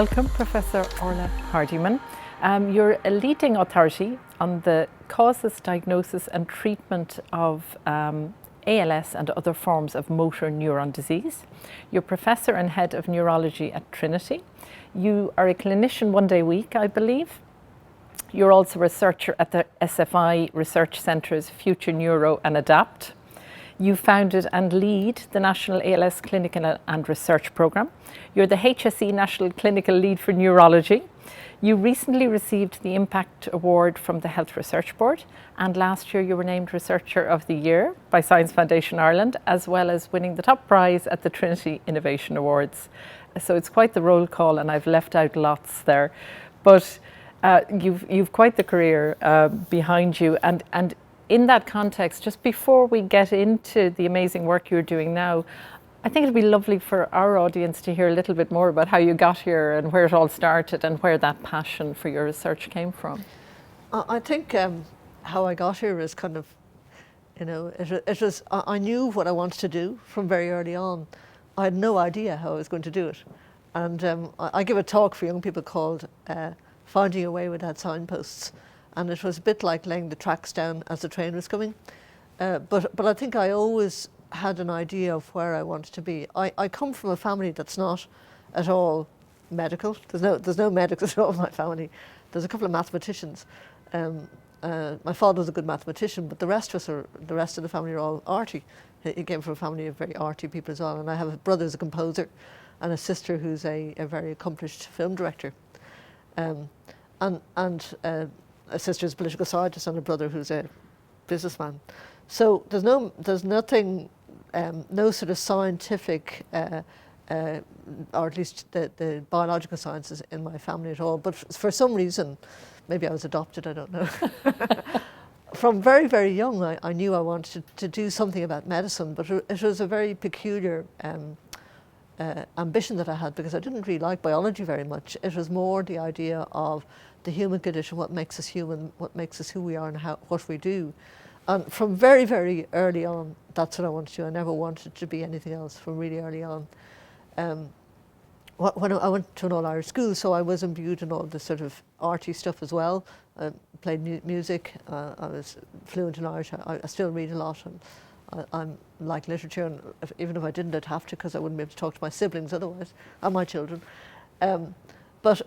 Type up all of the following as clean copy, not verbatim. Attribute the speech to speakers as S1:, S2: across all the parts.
S1: welcome Professor Orla Hardyman. You're a leading authority on the causes, diagnosis and treatment of ALS and other forms of motor neuron disease. You're Professor and Head of Neurology at Trinity. You are a clinician 1 day a week, I believe. You're also a researcher at the SFI Research Centre's Future Neuro and ADAPT. You founded and lead the National ALS Clinical and Research Programme. You're the HSE National Clinical Lead for Neurology. You recently received the Impact Award from the Health Research Board, and last year you were named Researcher of the Year by Science Foundation Ireland, as well as winning the top prize at the Trinity Innovation Awards. So it's quite the roll call, and I've left out lots there. But you've quite the career behind you, and in that context, just before we get into the amazing work you're doing now, I think it'd be lovely for our audience to hear a little bit more about how you got here and where it all started and where that passion for your research came from.
S2: I think how I got here is kind of, it was, I knew what I wanted to do from very early on. I had no idea how I was going to do it. And I give a talk for young people called Finding Your Way Without Signposts. And it was a bit like laying the tracks down as the train was coming. But I think I always had an idea of where I wanted to be. I come from a family that's not at all medical. There's no medicals at all in my family. There's a couple of mathematicians. My father was a good mathematician, but the rest of the family are all arty. He came from a family of very arty people as well. And I have a brother who's a composer and a sister who's a very accomplished film director. And a sister's a political scientist and a brother who's a businessman. So there's nothing, no sort of scientific, or at least the biological sciences in my family at all. But for some reason, maybe I was adopted, I don't know. From very, very young, I knew I wanted to do something about medicine, but it was a very peculiar ambition that I had, because I didn't really like biology very much. It was more the idea of the human condition, what makes us human, what makes us who we are and what we do. And from very, very early on, that's what I wanted to do. I never wanted to be anything else from really early on. When I went to an all-Irish school, so I was imbued in all this sort of arty stuff as well. I played music, I was fluent in Irish, I still read a lot, and I'm like literature, and even if I didn't, I'd have to, because I wouldn't be able to talk to my siblings otherwise, and my children. But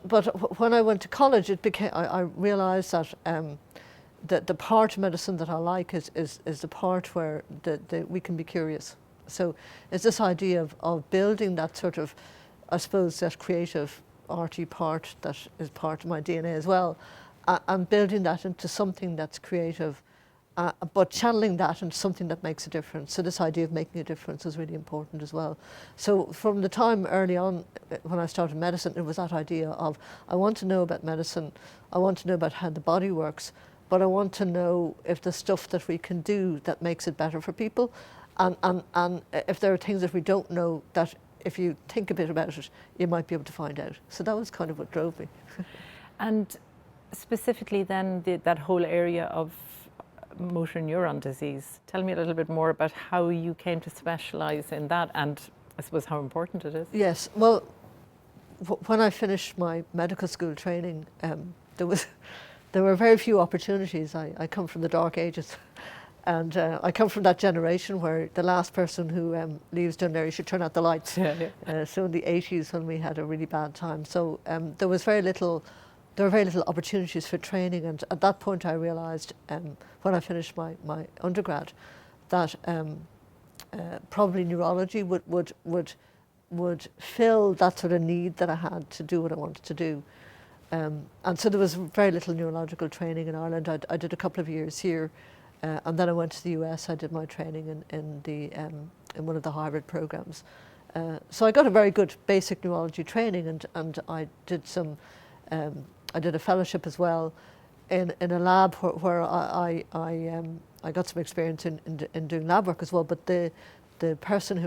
S2: when I went to college, I realised that the part of medicine that I like is the part where we can be curious. So it's this idea of building that sort of, I suppose, that creative, arty part that is part of my DNA as well, and building that into something that's creative, but channeling that into something that makes a difference. So this idea of making a difference is really important as well. So from the time early on, when I started medicine, it was that idea of, I want to know about medicine, I want to know about how the body works, but I want to know if the stuff that we can do that makes it better for people, and if there are things that we don't know that if you think a bit about it, you might be able to find out. So that was kind of what drove me. And
S1: specifically then, that whole area of motor neuron disease. Tell me a little bit more about how you came to specialise in that, and I suppose how important it is.
S2: Yes, well, when I finished my medical school training, there were very few opportunities. I come from the dark ages, and I come from that generation where the last person who leaves Dún Laoghaire should turn out the lights. Yeah. So in the 80s, when we had a really bad time, so there were very little opportunities for training, and at that point I realised, when I finished my undergrad, that probably neurology would fill that sort of need that I had to do what I wanted to do. And so there was very little neurological training in Ireland. I did a couple of years here, and then I went to the US. I did my training in one of the Harvard programs. So I got a very good basic neurology training, and I did some. I did a fellowship as well in a lab where I got some experience in doing lab work as well. But the person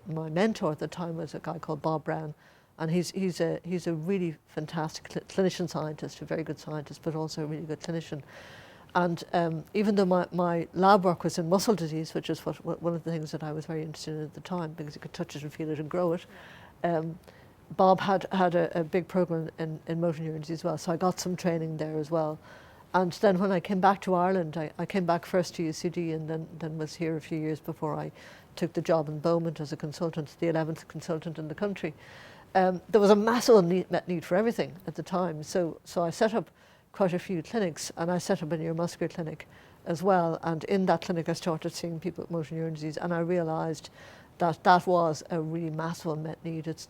S2: my mentor at the time was a guy called Bob Brown, and he's a really fantastic clinician scientist, a very good scientist, but also a really good clinician. And even though my lab work was in muscle disease, which is one of the things that I was very interested in at the time, because you could touch it and feel it and grow it, Bob had a big program in motor neuron disease as well, so I got some training there as well. And then when I came back to Ireland, I came back first to UCD and then was here a few years before I took the job in Beaumont as a consultant, the 11th consultant in the country. There was a massive need for everything at the time, so I set up quite a few clinics, and I set up a neuromuscular clinic as well, and in that clinic I started seeing people with motor neuron disease, and I realised that was a really massive unmet need. It's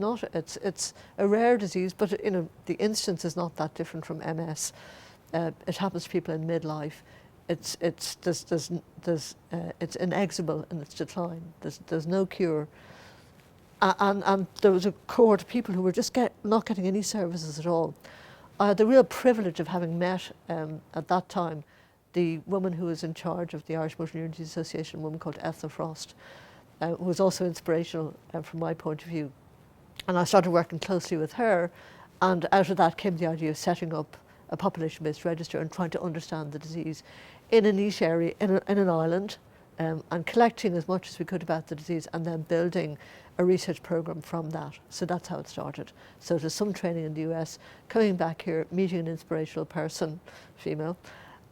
S2: a rare disease, but the incidence is not that different from MS. It happens to people in midlife. It's inexorable in its decline. There's no cure, and there was a cohort of people who were just not getting any services at all. I had the real privilege of having met at that time the woman who was in charge of the Irish Motor Neuron Disease Association, a woman called Ethna Frost, who was also inspirational from my point of view. And I started working closely with her, and out of that came the idea of setting up a population-based register and trying to understand the disease in a niche area, in an island, and collecting as much as we could about the disease, and then building a research program from that. So that's how it started. So there's some training in the US, coming back here, meeting an inspirational person, female,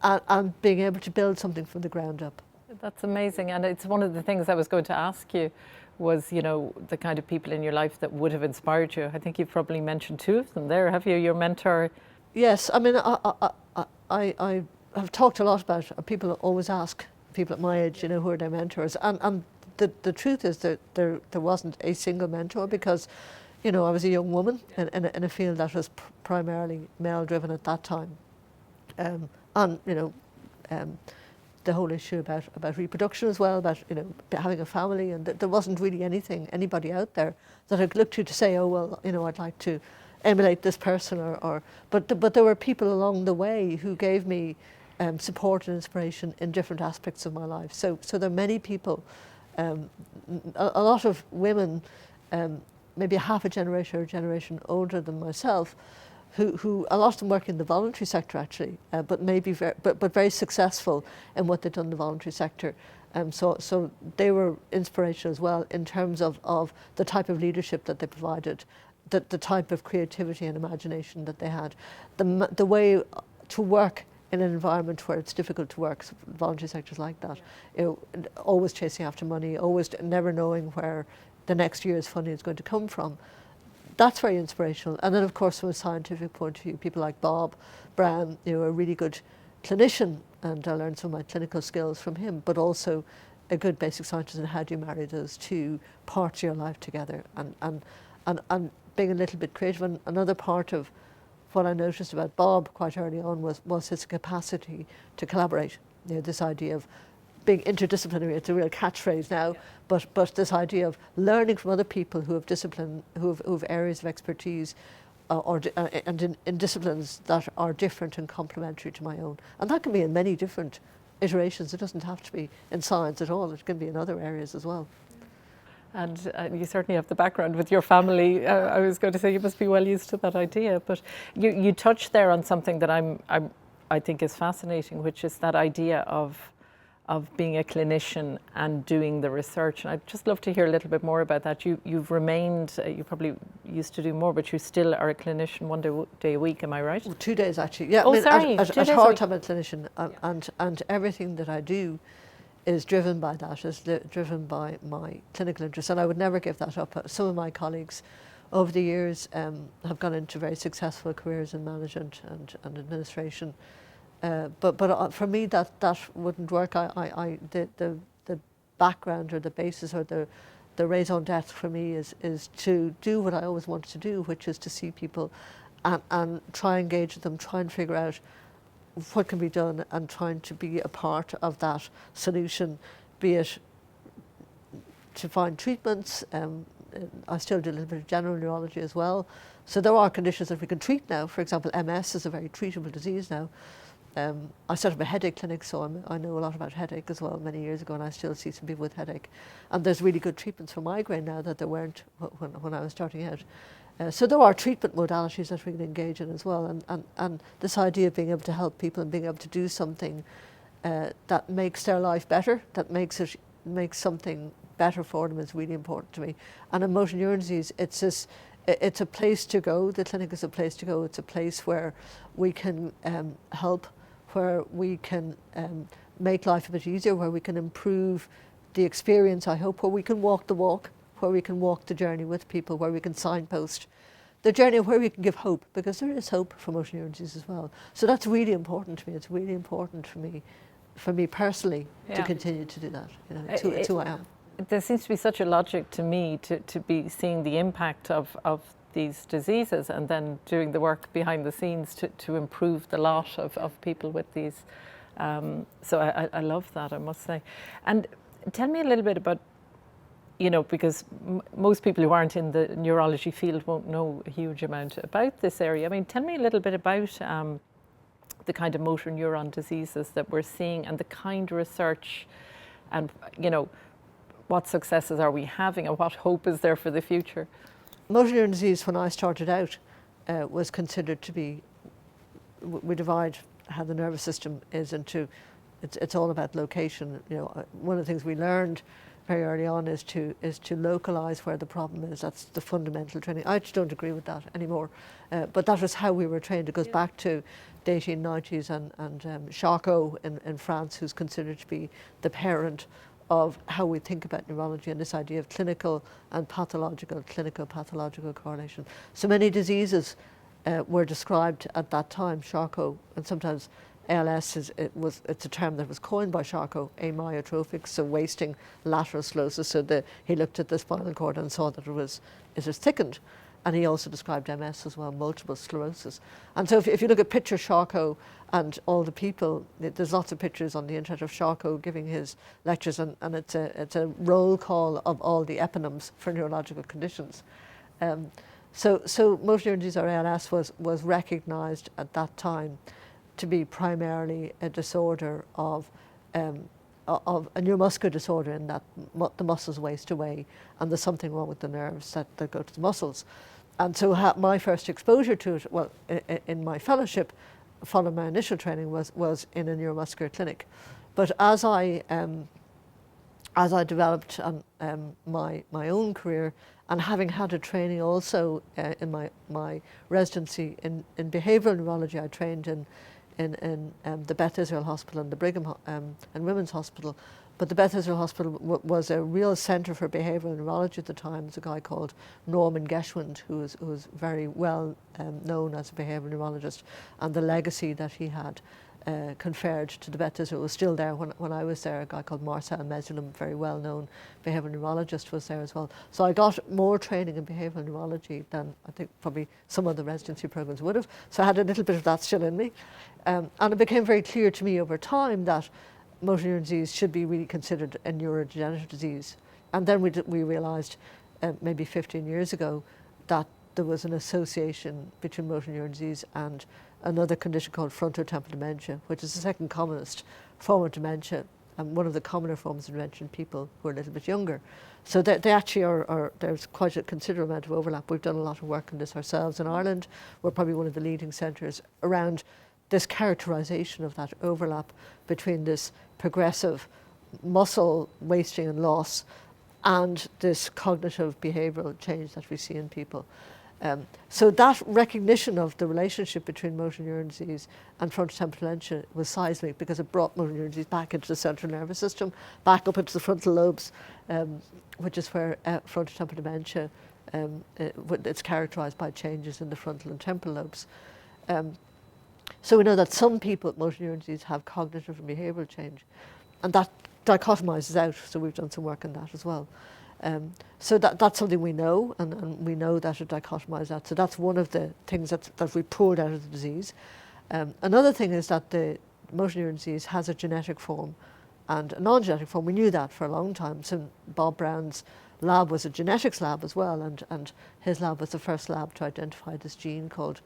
S2: and being able to build something from the ground up.
S1: That's amazing, and it's one of the things I was going to ask you was, the kind of people in your life that would have inspired you. I think you've probably mentioned two of them there, have you? Your mentor.
S2: Yes, I mean, I have talked a lot about, people always ask people at my age, who are their mentors, and the truth is that there wasn't a single mentor, because, I was a young woman in a field that was primarily male-driven at that time, and the whole issue about reproduction as well, about having a family, and there wasn't really anybody out there that I could look to say, oh well, I'd like to emulate this person, but there were people along the way who gave me support and inspiration in different aspects of my life. So there are many people, a lot of women, maybe half a generation or a generation older than myself, who a lot of them work in the voluntary sector actually, but very successful in what they've done in the voluntary sector. So they were inspirational as well in terms of the type of leadership that they provided, the type of creativity and imagination that they had, the way to work in an environment where it's difficult to work. So voluntary sectors like that, always chasing after money, always never knowing where the next year's funding is going to come from. That's very inspirational. And then, of course, from a scientific point of view, people like Bob Brown, a really good clinician, and I learned some of my clinical skills from him, but also a good basic scientist in how do you marry those two parts of your life together, and being a little bit creative. And another part of what I noticed about Bob quite early on was his capacity to collaborate. This idea of being interdisciplinary, it's a real catchphrase now, but this idea of learning from other people who have discipline, who have areas of expertise, and in disciplines that are different and complementary to my own. And that can be in many different iterations. It doesn't have to be in science at all. It can be in other areas as well.
S1: And you certainly have the background with your family. I was going to say you must be well used to that idea. But you touched there on something that I think is fascinating, which is that idea of being a clinician and doing the research. And I'd just love to hear a little bit more about that. You've remained, you probably used to do more, but you still are a clinician one day a week, am I right?
S2: Well, 2 days actually. Yeah,
S1: Oh, sorry.
S2: At heart I'm a clinician, and everything that I do is driven by that, is driven by my clinical interest, and I would never give that up. Some of my colleagues over the years have gone into very successful careers in management and administration. But for me that wouldn't work. The background or the basis or the raison d'etre for me is to do what I always wanted to do, which is to see people and try and engage with them, try and figure out what can be done, and trying to be a part of that solution, be it to find treatments. I still do a little bit of general neurology as well. So there are conditions that we can treat now. For example, MS is a very treatable disease now. I set up a headache clinic, so I know a lot about headache as well many years ago, and I still see some people with headache. And there's really good treatments for migraine now that there weren't when I was starting out. So there are treatment modalities that we can engage in as well, and this idea of being able to help people and being able to do something that makes their life better, that makes something better for them, is really important to me. And in motor neuron disease, it's a place to go. The clinic is a place to go. It's a place where we can help, where we can make life a bit easier, where we can improve the experience, I hope, where we can walk the walk, where we can walk the journey with people, where we can signpost the journey, where we can give hope, because there is hope for motor neuron disease as well. So that's really important to me. It's really important for me personally, to continue to do that. You know, it's who I am.
S1: There seems to be such a logic to me to be seeing the impact of these diseases and then doing the work behind the scenes to improve the lot of people with these. So I love that, I must say. And tell me a little bit about, you know, because most people who aren't in the neurology field won't know a huge amount about this area. I mean, tell me a little bit about the kind of motor neuron diseases that we're seeing and the kind of research and, you know, what successes are we having and what hope is there for the future?
S2: Motor neuron disease, when I started out, was considered to be, we divide how the nervous system is into, it's all about location. You know, one of the things we learned very early on is to localize where the problem is. That's the fundamental training. I just don't agree with that anymore, but that was how we were trained. It goes back to the 1890s and Charcot in France, who's considered to be the parent of how we think about neurology and this idea of clinical and pathological correlation. So many diseases were described at that time, Charcot, and sometimes ALS it's a term that was coined by Charcot, amyotrophic, so wasting lateral sclerosis. So he looked at the spinal cord and saw that it was thickened. And he also described MS as well, multiple sclerosis. And so if you look at picture Charcot and all the people, there's lots of pictures on the internet of Charcot giving his lectures, and it's a roll call of all the eponyms for neurological conditions. So motor neuron disease, or ALS, was recognised at that time to be primarily a disorder of a neuromuscular disorder, in that the muscles waste away and there's something wrong with the nerves that go to the muscles. And so my first exposure to it, well, in my fellowship, following my initial training, was in a neuromuscular clinic. But as I developed my own career, and having had a training also in my residency in behavioural neurology, I trained in the Beth Israel Hospital and the Brigham and Women's Hospital. But the Beth Israel Hospital was a real centre for behavioural neurology at the time. There's a guy called Norman Geschwind, who was very well known as a behavioural neurologist, and the legacy that he had conferred to the Beth Israel was still there when I was there. A guy called Marcel Mesulin, very well known behavioural neurologist, was there as well. So I got more training in behavioural neurology than I think probably some of the residency programmes would have. So I had a little bit of that still in me. And it became very clear to me over time that motor neuron disease should be really considered a neurodegenerative disease. And then we realised maybe 15 years ago that there was an association between motor neuron disease and another condition called frontotemporal dementia, which is the second commonest form of dementia and one of the commoner forms of dementia in people who are a little bit younger. So they actually are there's quite a considerable amount of overlap. We've done a lot of work on this ourselves in Ireland. We're probably one of the leading centres around this characterisation of that overlap between this progressive muscle wasting and loss and this cognitive behavioural change that we see in people. So that recognition of the relationship between motor neuron disease and frontotemporal dementia was seismic, because it brought motor neuron disease back into the central nervous system, back up into the frontal lobes, which is where frontotemporal dementia, it's characterised by changes in the frontal and temporal lobes. So we know that some people with motor neuron disease have cognitive and behavioural change, and that dichotomizes out, so we've done some work on that as well. So that's something we know, and we know that it dichotomizes out. So that's one of the things that we pulled out of the disease. Another thing is that the motor neuron disease has a genetic form and a non-genetic form. We knew that for a long time. So Bob Brown's lab was a genetics lab as well, and his lab was the first lab to identify this gene called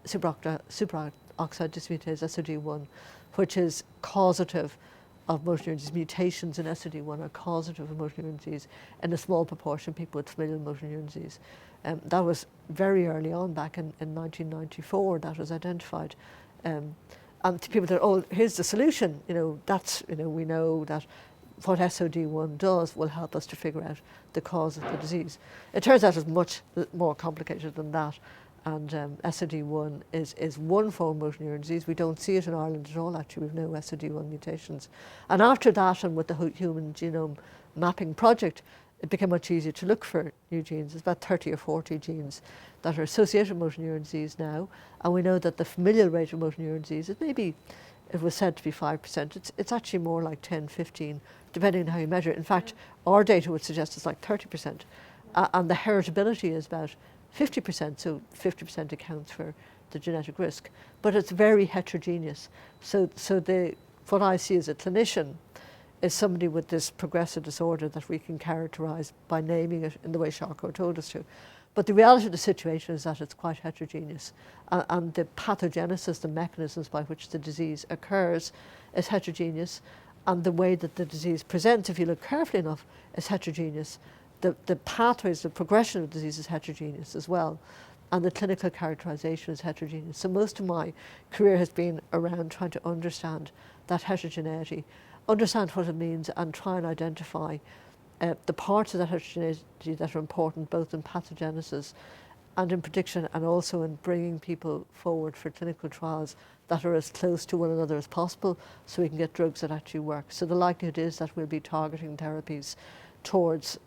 S2: superoxide dismutase, SOD1, which is causative of motor neuron disease. Mutations in SOD1 are causative of motor neuron disease in a small proportion of people with familial motor neuron disease. That was very early on, back in 1994, that was identified. And to people that, oh, here's the solution, we know that what SOD1 does will help us to figure out the cause of the disease. It turns out it's much more complicated than that, and SOD1 is one form of motor neuron disease. We don't see it in Ireland at all, actually. We've no SOD1 mutations. And after that, and with the Human Genome Mapping Project, it became much easier to look for new genes. There's about 30 or 40 genes that are associated with motor neuron disease now, and we know that the familial rate of motor neuron disease is maybe, it was said to be 5%. It's actually more like 10, 15, depending on how you measure it. In fact, our data would suggest it's like 30%. And the heritability is about 50%, so 50% accounts for the genetic risk. But it's very heterogeneous. So what I see as a clinician is somebody with this progressive disorder that we can characterise by naming it in the way Charcot told us to. But the reality of the situation is that it's quite heterogeneous, and the pathogenesis, the mechanisms by which the disease occurs, is heterogeneous, and the way that the disease presents, if you look carefully enough, is heterogeneous. The pathways, the progression of the disease is heterogeneous as well, and the clinical characterisation is heterogeneous. So most of my career has been around trying to understand that heterogeneity, understand what it means, and try and identify the parts of that heterogeneity that are important both in pathogenesis and in prediction, and also in bringing people forward for clinical trials that are as close to one another as possible so we can get drugs that actually work. So the likelihood is that we'll be targeting therapies towards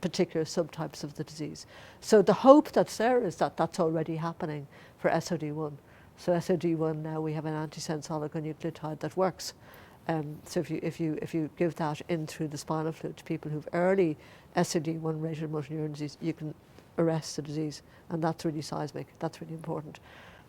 S2: particular subtypes of the disease. So the hope that's there is that that's already happening for SOD1. So SOD1 now we have an antisense oligonucleotide that works. So if you give that in through the spinal fluid to people who've early SOD1 rated motor neuron disease, you can arrest the disease, and that's really seismic. That's really important.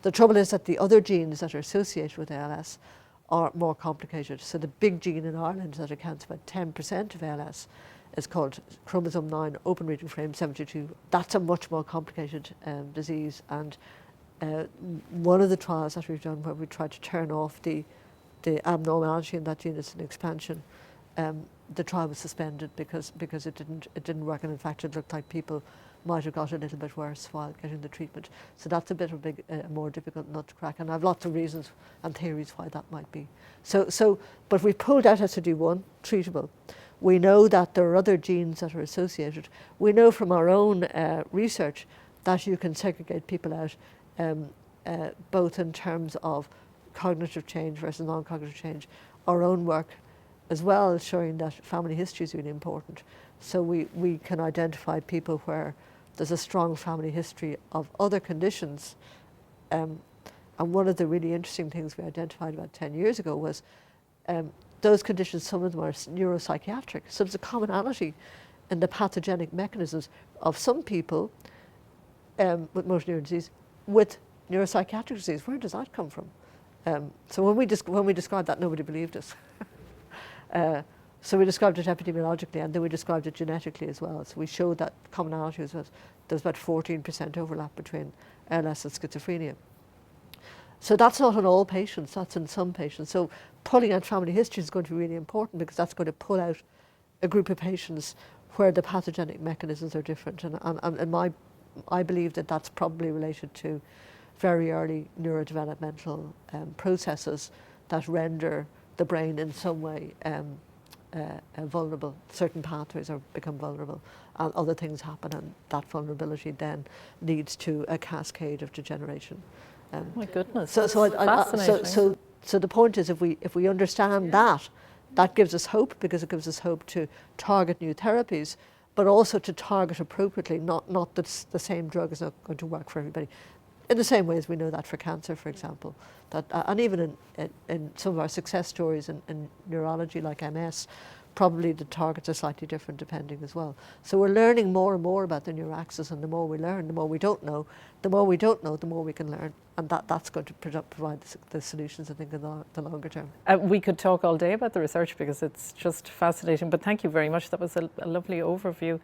S2: The trouble is that the other genes that are associated with ALS are more complicated. So the big gene in Ireland that accounts for about 10% of ALS is called chromosome 9 open reading frame 72. That's a much more complicated disease, and one of the trials that we've done where we tried to turn off the abnormality in that gene, is an expansion. The trial was suspended because it didn't work, and in fact it looked like people might have got a little bit worse while getting the treatment. So that's a bit of a more difficult nut to crack, and I have lots of reasons and theories why that might be. But we pulled out SOD1, treatable. We know that there are other genes that are associated. We know from our own research that you can segregate people out, both in terms of cognitive change versus non-cognitive change. Our own work as well is showing that family history is really important. So we can identify people where there's a strong family history of other conditions. And one of the really interesting things we identified about 10 years ago was those conditions, some of them are neuropsychiatric. So there's a commonality in the pathogenic mechanisms of some people with motor neuron disease with neuropsychiatric disease. Where does that come from? So when we described that, nobody believed us. So we described it epidemiologically, and then we described it genetically as well. So we showed that commonality was there's about 14% overlap between ALS and schizophrenia. So that's not in all patients, that's in some patients. So pulling out family history is going to be really important, because that's going to pull out a group of patients where the pathogenic mechanisms are different. And I believe that that's probably related to very early neurodevelopmental processes that render the brain in some way vulnerable. Certain pathways become vulnerable, and other things happen, and that vulnerability then leads to a cascade of degeneration.
S1: My goodness,
S2: so the point is, if we understand that gives us hope, because it gives us hope to target new therapies, but also to target appropriately. Not that the same drug is not going to work for everybody. In the same way as we know that for cancer, for example, and even in some of our success stories in neurology like MS, probably the targets are slightly different depending as well. So we're learning more and more about the neuroaxis, and the more we learn, the more we don't know. The more we don't know, the more we can learn, and that's going to provide the solutions, I think, in the longer term.
S1: We could talk all day about the research, because it's just fascinating, but thank you very much. That was a lovely overview.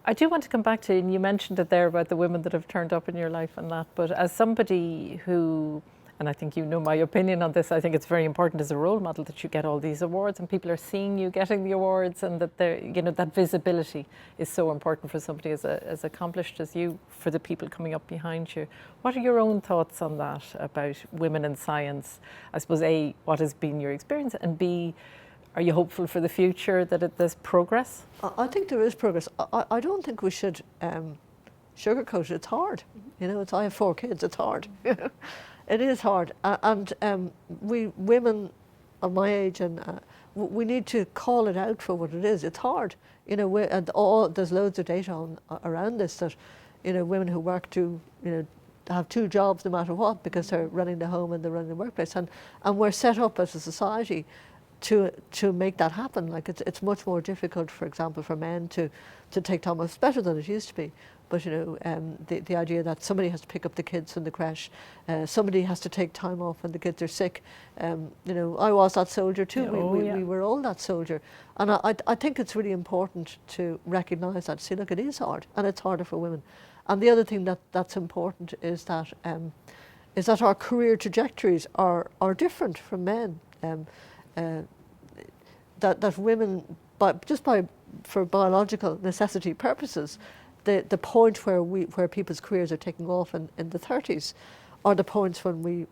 S1: I do want to come back to, and you mentioned it there about the women that have turned up in your life and that, but as somebody who, and I think you know my opinion on this, I think it's very important as a role model that you get all these awards and people are seeing you getting the awards, and that that visibility is so important for somebody as accomplished as you, for the people coming up behind you. What are your own thoughts on that, about women in science? I suppose A, what has been your experience, and B, Are you hopeful for the future that there's progress?
S2: I think there is progress. I don't think we should sugarcoat it. It's hard. You know, I have 4 kids. It's hard. It is hard. And we women of my age, and we need to call it out for what it is. It's hard. You know, there's loads of data around this that, you know, women who work have 2 jobs no matter what, because they're running the home and they're running the workplace. And we're set up as a society to make that happen. Like it's much more difficult, for example, for men to take time off. It's better than it used to be. But, you know, the idea that somebody has to pick up the kids from the creche, somebody has to take time off when the kids are sick. You know, I was that soldier too. We were all that soldier. And I think it's really important to recognise that. See, look, it is hard, and it's harder for women. And the other thing that's important is that our career trajectories are different from men. That women, for biological necessity purposes, the point where people's careers are taking off in the 30s are the points when we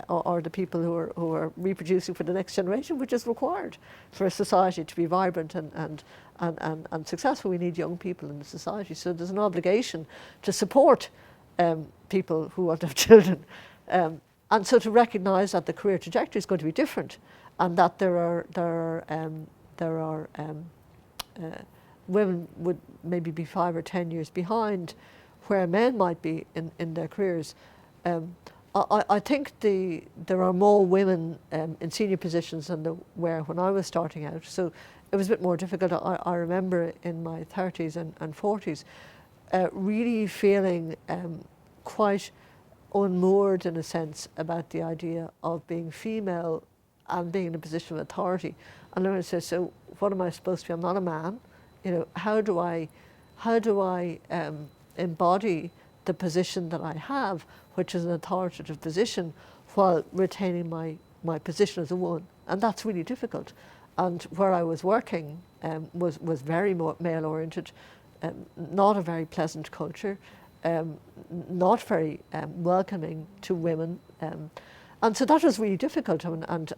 S2: are the people who are reproducing for the next generation, which is required for a society to be vibrant and successful. We need young people in the society, so there's an obligation to support people who want to have children, and so to recognise that the career trajectory is going to be different, and that there are women would maybe be 5 or 10 years behind where men might be in their careers. I think there are more women in senior positions than there were when I was starting out. So it was a bit more difficult. I remember in my 30s and 40s really feeling quite unmoored in a sense about the idea of being female and being in a position of authority. And then I said, so what am I supposed to be? I'm not a man. You know, how do I embody the position that I have, which is an authoritative position, while retaining my position as a woman? And that's really difficult. And where I was working was very male-oriented, not a very pleasant culture, not very welcoming to women. And so that was really difficult, and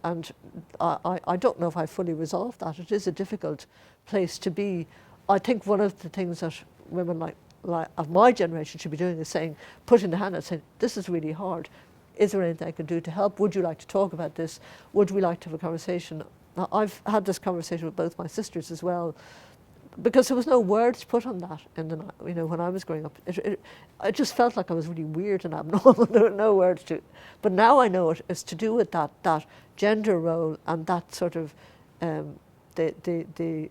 S2: I don't know if I fully resolved that. It is a difficult place to be. I think one of the things that women like of my generation should be doing is saying, putting the hand out, saying, this is really hard. Is there anything I can do to help? Would you like to talk about this? Would we like to have a conversation? I've had this conversation with both my sisters as well, because there was no words put on that when I was growing up. It just felt like I was really weird and abnormal. There were no words to it. But now I know it is to do with that gender role and that sort of the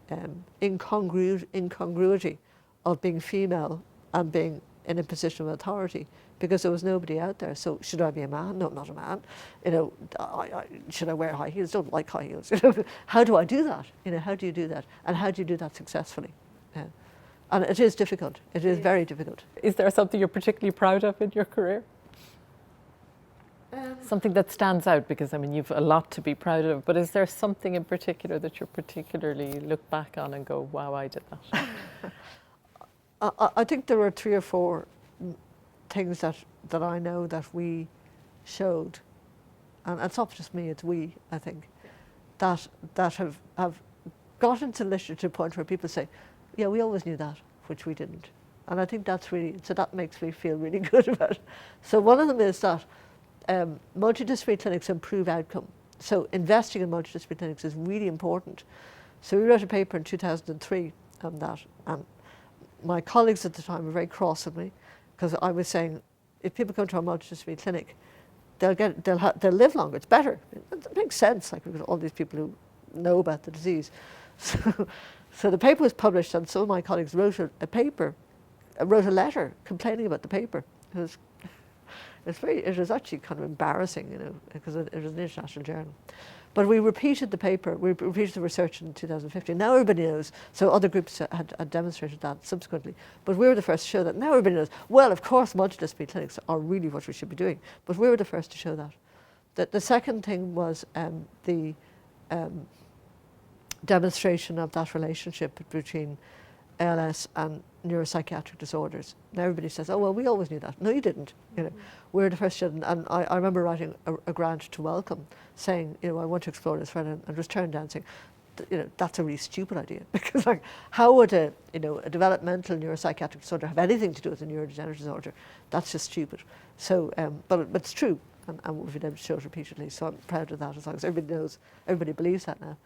S2: incongruity of being female and being in a position of authority, because there was nobody out there. So should I be a man? No, I'm not a man. You know, should I wear high heels? Don't like high heels. How do I do that? You know, how do you do that? And how do you do that successfully? And it is difficult. It is very difficult.
S1: Is there something you're particularly proud of in your career? Something that stands out, because I mean you've a lot to be proud of, but is there something in particular that you particularly look back on and go, wow, I did that?
S2: I think there were 3 or 4 things that I know that we showed, and it's not just me, it's we, I think, that have got into literature to a point where people say, yeah, we always knew that, which we didn't. And I think that's really, so that makes me feel really good about it. So one of them is that multidisciplinary clinics improve outcome. So investing in multidisciplinary clinics is really important. So we wrote a paper in 2003 on that, and my colleagues at the time were very cross with me, because I was saying, if people come to a multidisciplinary clinic, they'll live longer. It's better. It makes sense. Like, we've got all these people who know about the disease. So the paper was published, and some of my colleagues wrote a letter complaining about the paper. It was actually kind of embarrassing, you know, because it was an international journal. But we repeated the paper, we repeated the research in 2015. Now everybody knows. So other groups had demonstrated that subsequently. But we were the first to show that. Now everybody knows. Well, of course, multidisciplinary clinics are really what we should be doing. But we were the first to show that. The second thing was the demonstration of that relationship between ALS and neuropsychiatric disorders. And everybody says, oh, well, we always knew that. No, you didn't. You know, we're the first student. And I remember writing a grant to Wellcome saying, you know, I want to explore this further, and was turned down saying, you know, that's a really stupid idea. Because like, how would a developmental neuropsychiatric disorder have anything to do with a neurodegenerative disorder? That's just stupid. So, but it's true. And we've been able to show it repeatedly. So I'm proud of that, as long as everybody knows, everybody believes that now.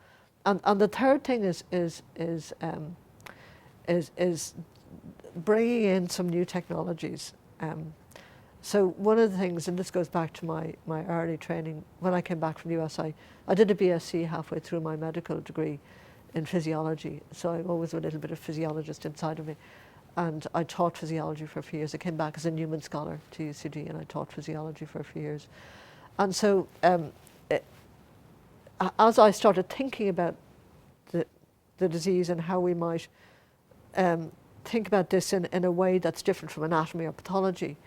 S2: And the third thing is bringing in some new technologies. So one of the things, and this goes back to my early training, when I came back from the US, I did a BSc halfway through my medical degree in physiology. So I'm always a little bit of physiologist inside of me. And I taught physiology for a few years. I came back as a Newman Scholar to UCD, and I taught physiology for a few years. And so as I started thinking about the disease and how we might think about this in a way that's different from anatomy or pathology,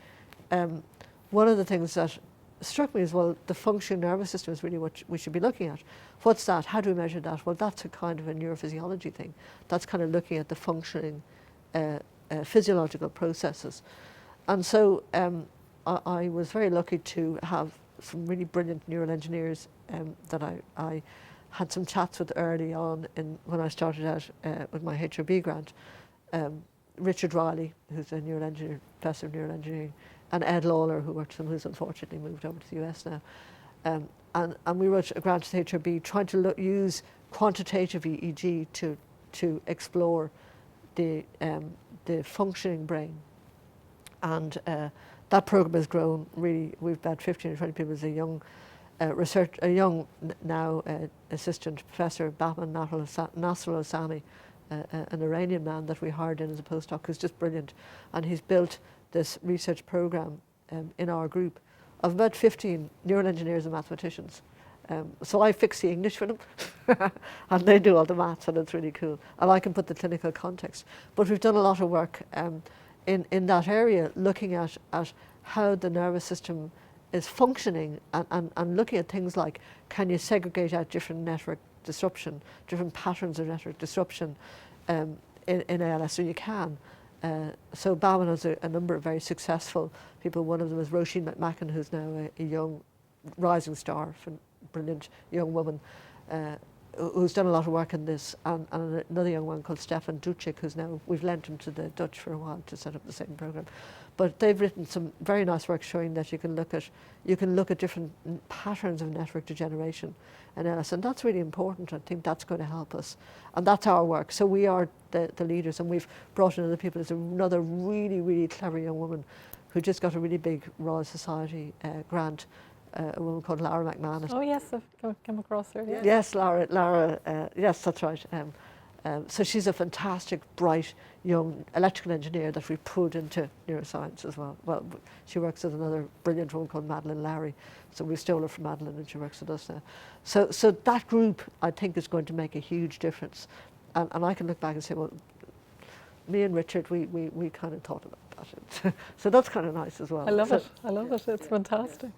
S2: one of the things that struck me is, well, the functioning nervous system is really what we should be looking at. What's that? How do we measure that? Well, that's a kind of a neurophysiology thing. That's kind of looking at the functioning physiological processes. And so I was very lucky to have some really brilliant neural engineers that I had some chats with early on when I started out with my HRB grant. Richard Riley, who's a neural engineer, professor of neural engineering, and Ed Lawler, who works for him, who's unfortunately moved over to the US now. And we wrote a grant to the HRB trying to use quantitative EEG to explore the functioning brain. And that program has grown really. We've about 15 or 20 people. There's a young now assistant professor, Bahman Nasser Osami, an Iranian man that we hired in as a postdoc, who's just brilliant. And he's built this research program in our group of about 15 neural engineers and mathematicians. So I fix the English for them, and they do all the maths, and it's really cool. And I can put the clinical context. But we've done a lot of work in that area, looking at how the nervous system is functioning, and looking at things like, can you segregate out different network disruption, different patterns of network disruption in ALS? So you can. So Bahman has a number of very successful people. One of them is Roisin McMacken, who's now a young rising star, brilliant young woman who's done a lot of work in this, and another young one called Stefan Ducik, who's now, we've lent him to the Dutch for a while to set up the same program. But they've written some very nice work showing that you can look at different patterns of network degeneration in ALS, and that's really important. I think that's going to help us, and that's our work. So we are the leaders, and we've brought in other people. There's another really, really clever young woman who just got a really big Royal Society grant, a woman called Lara McManus.
S1: Oh yes, I've come across her. Yeah.
S2: Yes, Lara. Yes, that's right. So she's a fantastic, bright, young electrical engineer that we put into neuroscience as well. Well, she works with another brilliant woman called Madeline Lowry. So we stole her from Madeline, and she works with us now. So that group, I think, is going to make a huge difference. And I can look back and say, well, me and Richard, we kind of thought about that. So that's kind of nice as well.
S1: I love it. I love it. It's fantastic.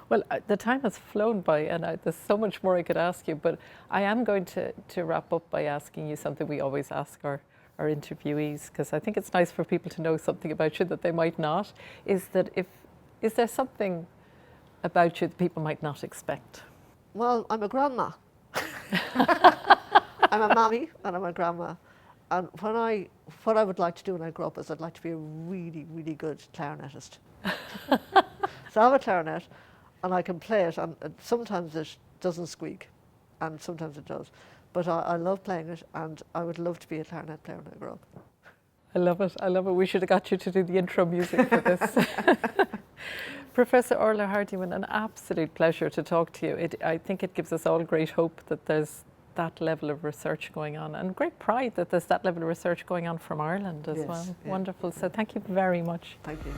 S1: Well, the time has flown by, and there's so much more I could ask you, but I am going to wrap up by asking you something we always ask our interviewees, because I think it's nice for people to know something about you that they might not. Is there something about you that people might not expect?
S2: Well, I'm a grandma. I'm a mommy and I'm a grandma. And what I would like to do when I grow up is I'd like to be a really, really good clarinetist. So I have a clarinet, and I can play it, and sometimes it doesn't squeak, and sometimes it does. But I love playing it, and I would love to be a clarinet player when I grow up.
S1: I love it. I love it. We should have got you to do the intro music for this. Professor Orla Hardyman, an absolute pleasure to talk to you. I think it gives us all great hope that there's that level of research going on, and great pride that there's that level of research going on from Ireland as well. Yeah. Wonderful. So thank you very much.
S2: Thank you.